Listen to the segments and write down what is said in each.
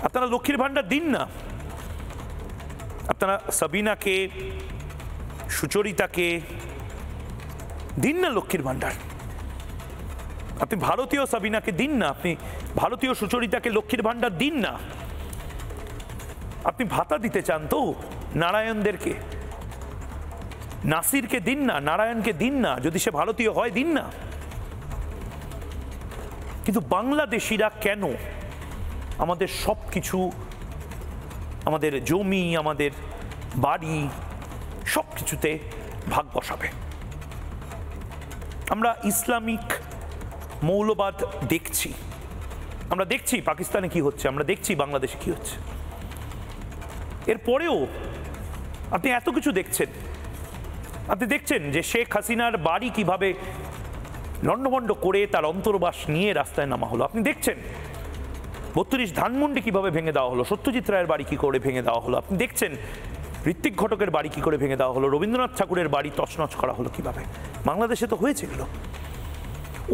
আপনারা লক্ষ্মীর ভাণ্ডার দিন না, আপনারা সাবিনাকে, সুচরিতাকে দিন না লক্ষ্মীর ভাণ্ডার। আপনি ভারতীয় সাবিনাকে দিন না, আপনি ভারতীয় সুচরিতাকে লক্ষ্মীর ভাণ্ডার দিন না। আপনি ভাতা দিতে চান তো নারায়ণদেরকে, নাসিরকে দিন না, নারায়ণকে দিন না, যদি সে ভারতীয় হয় দিন না। কিন্তু বাংলাদেশিরা কেন আমাদের সব কিছু, আমাদের জমি, আমাদের বাড়ি, সব কিছুতে ভাগ বসাবে? আমরা ইসলামিক মৌলবাদ দেখছি, আমরা দেখছি পাকিস্তানে কি হচ্ছে, আমরা দেখছি বাংলাদেশে কি হচ্ছে। এরপরেও আপনি এত কিছু দেখছেন, আপনি দেখছেন যে শেখ হাসিনার বাড়ি কিভাবে লণ্ডভণ্ড করে তার অন্তর্বাস নিয়ে রাস্তায় নামা হলো। আপনি দেখছেন ৩২ ধানমন্ডি কিভাবে ভেঙে দেওয়া হলো, সত্যজিৎ রায়ের বাড়ি কি করে ভেঙে দেওয়া হলো। আপনি দেখছেন ঋত্বিক ঘটকের বাড়ি কি করে ভেঙে দেওয়া হলো, রবীন্দ্রনাথ ঠাকুরের বাড়ি তছনছ করা হলো কিভাবে। বাংলাদেশে তো হয়েছে এগুলো।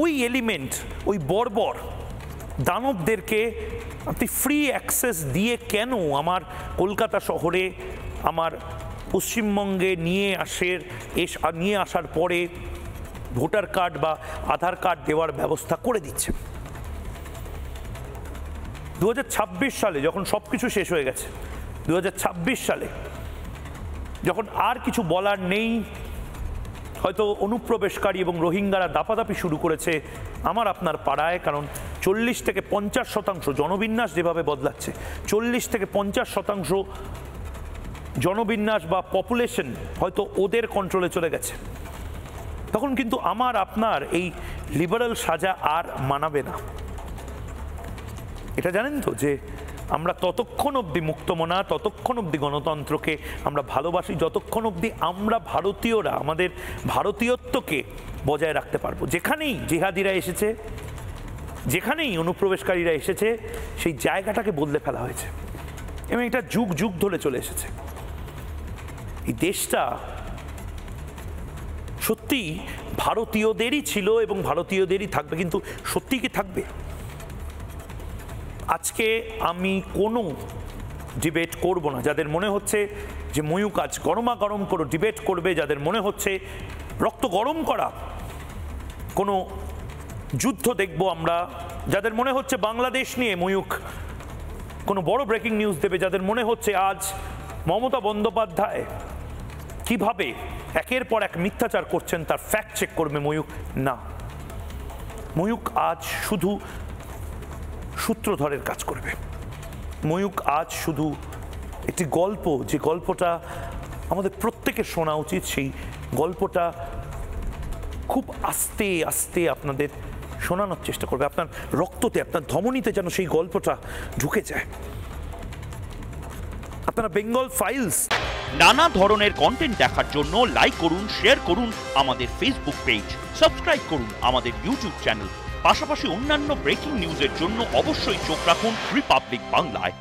ওই এলিমেন্ট, ওই বর্বর দানবদেরকে আপনি ফ্রি অ্যাক্সেস দিয়ে কেন আমার কলকাতা শহরে, আমার পশ্চিমবঙ্গে নিয়ে আসার পরে ভোটার কার্ড বা আধার কার্ড দেওয়ার ব্যবস্থা করে দিচ্ছেন? 2026 সালে যখন সব কিছু শেষ হয়ে গেছে, 2026 সালে যখন আর কিছু বলার নেই, হয়তো অনুপ্রবেশকারী এবং রোহিঙ্গারা দাপাদাপি শুরু করেছে আমার আপনার পাড়ায়, কারণ 40 থেকে 50% জনবিন্যাস যেভাবে বদলাচ্ছে, 40 থেকে 50% জনবিন্যাস বা পপুলেশন হয়তো ওদের কন্ট্রোলে চলে গেছে, তখন কিন্তু আমার আপনার এই লিবারাল সাজা আর মানাবে না। এটা জানেন তো যে আমরা ততক্ষণ অবধি মুক্তমনা, ততক্ষণ অবধি গণতন্ত্রকে আমরা ভালোবাসি যতক্ষণ অবধি আমরা ভারতীয়রা আমাদের ভারতীয়ত্বকে বজায় রাখতে পারবো। যেখানেই জিহাদিরা এসেছে, যেখানেই অনুপ্রবেশকারীরা এসেছে, সেই জায়গাটাকে বদলে ফেলা হয়েছে এবং এটা যুগ যুগ ধরে চলে এসেছে। এই দেশটা সত্যি ভারতীয়দেরই ছিল এবং ভারতীয়দেরই থাকবে, কিন্তু সত্যি কি থাকবে? আজকে আমি কোনো ডিবেট করব না যাদের মনে হচ্ছে যে ময়ূক আজ গরমা গরম করে ডিবেট করবে, যাদের মনে হচ্ছে রক্ত গরম করা কোনো যুদ্ধ দেখব আমরা, যাদের মনে হচ্ছে বাংলাদেশ নিয়ে ময়ূক কোনো বড় ব্রেকিং নিউজ দেবে, যাদের মনে হচ্ছে আজ মমতা বন্দ্যোপাধ্যায় কিভাবে একের পর এক মিথ্যাচার করছেন তার ফ্যাক্ট চেক করবে ময়ূক, না। ময়ূক আজ শুধু সূত্রধরের কাজ করবে। ময়ূক আজ শুধু একটি গল্প, যে গল্পটা আমাদের প্রত্যেকের শোনা উচিত, সেই গল্পটা খুব আস্তে আস্তে আপনাদের শোনানোর চেষ্টা করবে, আপনার রক্ততে, আপনার ধমনীতে যেন সেই গল্পটা ঢুকে যায়। আপনারা বেঙ্গল ফাইলস নানা ধরনের কন্টেন্ট দেখার জন্য লাইক করুন, শেয়ার করুন আমাদের ফেসবুক পেজ, সাবস্ক্রাইব করুন আমাদের ইউটিউব চ্যানেল। পাশাপাশি অন্যান্য ব্রেকিং নিউজের জন্য অবশ্যই চোখ রাখুন রিপাবলিক বাংলায়।